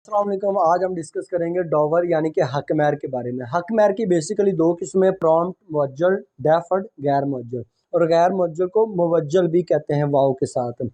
अस्सलाम वालेकुम। आज हम डिस्कस करेंगे डॉवर यानी कि हक महर के बारे में। हक महर की बेसिकली दो किस्में, प्रॉम्प्ट मुअज्जल, डेफर्ड गैर मुअज्जल, और गैर मुअज्जल को मुवज्जल भी कहते हैं वाव के साथ।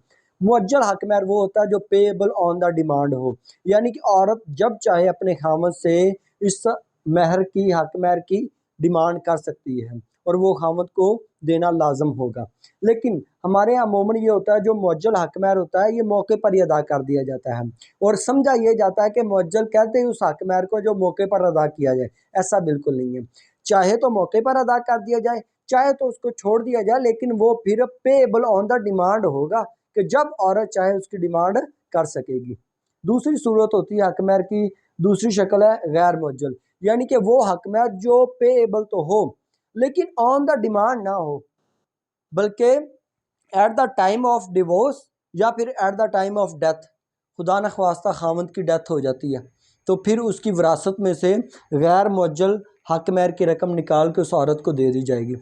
मुअज्जल हक महर वो होता है जो पेएबल ऑन द डिमांड हो, यानी कि औरत जब चाहे अपने खामद से इस महर की, हक महर की डिमांड कर सकती है और वो खामद को देना लाजम होगा। लेकिन हमारे यहाँ अमूमन ये होता है जो मुअज्जल हक महर होता है ये मौके पर ही अदा कर दिया जाता है और समझा ये जाता है कि मुअज्जल कहते हैं उस हक महर को जो मौके पर अदा किया जाए। ऐसा बिल्कुल नहीं है। चाहे तो मौके पर अदा कर दिया जाए, चाहे तो उसको छोड़ दिया जाए, लेकिन वो फिर पेएबल ऑन द डिमांड होगा कि जब औरत चाहे उसकी डिमांड कर सकेगी। दूसरी सूरत होती है हक महर की, दूसरी शक्ल है गैर मुअज्जल, यानी कि वो हक महर जो पेएबल तो हो लेकिन ऑन द डिमांड ना हो, बल्कि at the time of divorce या फिर at the time of death, खुदा न ख्वास्ता खामद की डेथ हो जाती है तो फिर उसकी विरासत में से गैर मुअज्जल हक महर की रकम निकाल के उस औरत को दे दी जाएगी।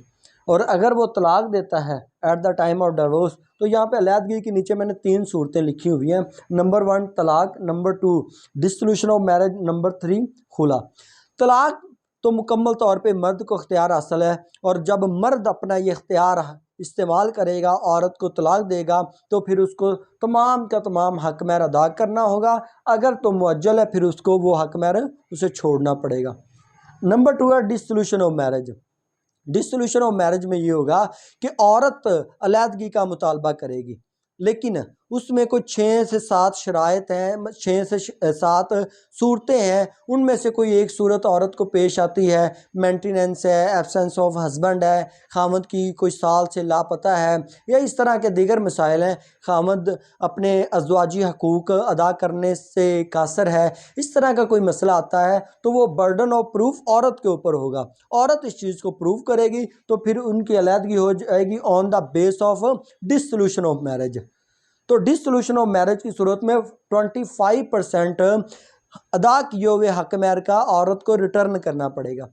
और अगर वो तलाक देता है at the time of divorce तो यहाँ पे अलहदगी के नीचे मैंने 3 सूरतें लिखी हुई हैं। नंबर 1 तलाक, number 2 dissolution of marriage, number 3 खुला। तलाक तो मुकम्मल तौर पे मर्द को इख्तियार हासिल है और जब मर्द अपना ये इख्तियार इस्तेमाल करेगा, औरत को तलाक देगा, तो फिर उसको तमाम का तमाम हक महर अदा करना होगा। अगर तो मुअज्जल है फिर उसको वो हक महर उसे छोड़ना पड़ेगा। नंबर 2 है dissolution of marriage. Dissolution of marriage में ये होगा कि औरत अलहदगी का मुतालबा करेगी, लेकिन उसमें कुछ 6 से 7 शराइत हैं, 6 से 7 सूरतें हैं। उनमें से कोई एक सूरत औरत को पेश आती है, मेंटेनेंस है, एब्सेंस ऑफ हस्बैंड है, खामद की कोई साल से लापता है, या इस तरह के दीगर मसाइल हैं, खामद अपने अज़वाजी हकूक़ अदा करने से कासर है, इस तरह का कोई मसला आता है तो वो बर्डन ऑफ प्रूफ औरत के ऊपर होगा। औरत इस चीज़ को प्रूव करेगी तो फिर उनकी अलहदगी हो जाएगी on the base of dissolution of marriage. तो डिसोल्यूशन ऑफ मैरिज की सूरत में 25% अदा किए हुए हक महर का औरत को रिटर्न करना पड़ेगा,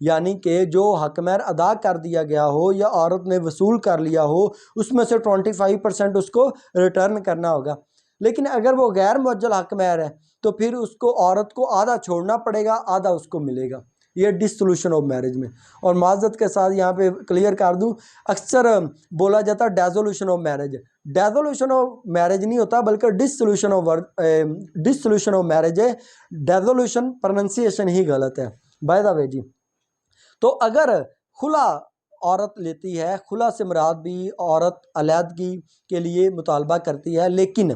यानी कि जो हक महर अदा कर दिया गया हो या औरत ने वसूल कर लिया हो उसमें से 25% उसको रिटर्न करना होगा। लेकिन अगर वो गैर मुअज्जल हक महर है तो फिर उसको, औरत को आधा छोड़ना पड़ेगा, आधा उसको मिलेगा। ये डिसोल्यूशन ऑफ मैरिज में। और माजरत के साथ यहाँ पे क्लियर कर दूँ, अक्सर बोला जाता है डेसोल्यूशन ऑफ मैरिज। डेसोल्यूशन ऑफ मैरिज नहीं होता बल्कि डिसोल्यूशन ऑफ मैरिज है। डेसोल्यूशन प्रोनाउंसिएशन ही गलत है बाय द वे जी। तो अगर खुला औरत लेती है, खुला से मुराद भी औरत अलहदगी के लिए मुतालबा करती है, लेकिन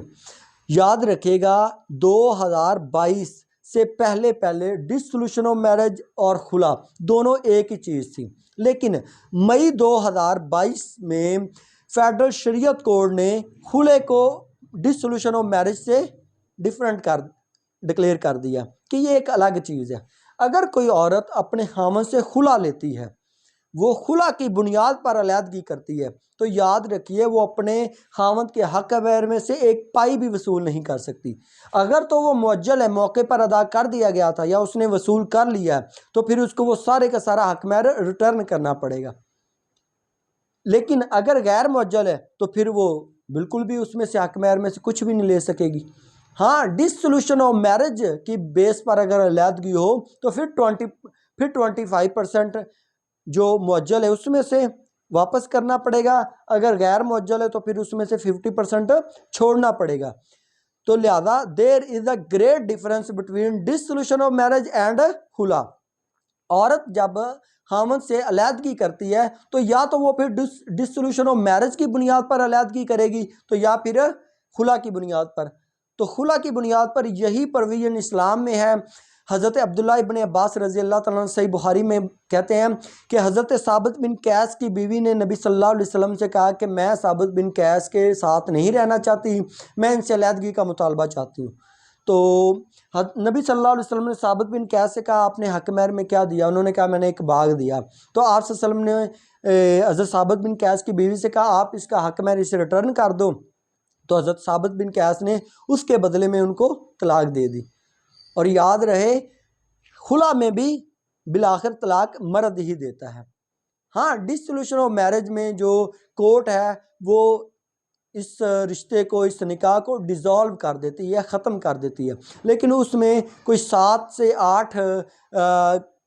याद रखिएगा 2022 से पहले पहले डिसोल्यूशन ऑफ मैरिज और खुला दोनों एक ही चीज़ थी। लेकिन मई 2022 में फेडरल शरीयत कोड ने खुले को डिसोल्यूशन ऑफ मैरिज से डिफरेंट डिक्लेयर कर दिया कि ये एक अलग चीज़ है। अगर कोई औरत अपने खामद से खुला लेती है, वो खुला की बुनियाद पर अलहदगी करती है, तो याद रखिए वो अपने खामद के हक महर में से एक पाई भी वसूल नहीं कर सकती। अगर तो वो मुअज्जल है, मौके पर अदा कर दिया गया था या उसने वसूल कर लिया है, तो फिर उसको वो सारे का सारा हक महर रिटर्न करना पड़ेगा। लेकिन अगर गैर मुअज्जल है तो फिर वो बिल्कुल भी उसमें से हक महर में से कुछ भी नहीं ले सकेगी। हाँ, डिसोल्यूशन ऑफ मैरिज की बेस पर अगर अलहदगी हो तो फिर 25% जो मुअज्जल है उसमें से वापस करना पड़ेगा। अगर गैर मुअज्जल है तो फिर उसमें से 50% छोड़ना पड़ेगा। तो लिहाजा there is a great difference between dissolution of marriage and khula. औरत जब खामद से अलहदगी करती है तो या तो वो फिर डिसोल्यूशन ऑफ मैरिज की बुनियाद पर अलहदगी करेगी, तो या फिर खुला की बुनियाद पर। तो खुला की बुनियाद पर यही प्रोविजन इस्लाम में है। हज़रत अब्दुल्ला इब्न अब्बास रज़ी अल्लाह तआला सही बुखारी में कहते हैं कि हज़रत साबित बिन कैस की बीवी ने नबी सल्लल्लाहु अलैहि वसल्लम से कहा कि मैं साबित बिन कैस के साथ नहीं रहना चाहती, मैं इनसे अलहदगी का मुतालबा चाहती हूँ। तो नबी सल्लल्लाहु अलैहि वसल्लम ने साबित बिन कैस से कहा आपने हक महर में क्या दिया? उन्होंने कहा मैंने एक बाग दिया। तो आप सल्लल्लाहु अलैहि वसल्लम ने हज़रत साबित बिन कैस की बीवी से कहा आप इसका हक महर इसे रिटर्न कर दो। तो हज़रत साबित बिन कैस ने उसके बदले में उनको तलाक दे दी। और याद रहे खुला में भी बिलाखिर तलाक मर्द ही देता है। हाँ, डिसोल्यूशन ऑफ मैरिज में जो कोर्ट है वो इस रिश्ते को, इस निकाह को डिज़ोल्व कर देती है, ख़त्म कर देती है। लेकिन उसमें कोई 7 से 8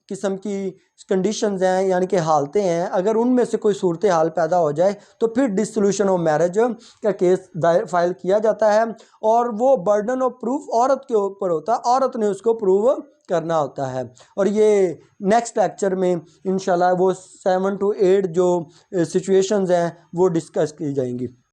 किस्म की कंडीशंस हैं, यानी कि हालतें हैं। अगर उनमें से कोई सूरत हाल पैदा हो जाए तो फिर डिसोल्यूशन ऑफ मैरिज का केस दायर फाइल किया जाता है, और वो बर्डन ऑफ प्रूफ औरत के ऊपर होता है, औरत ने उसको प्रूव करना होता है। और ये नेक्स्ट लेक्चर में इंशाल्लाह वो 7 to 8 जो सिचुएशंस हैं वो डिस्कस की जाएंगी।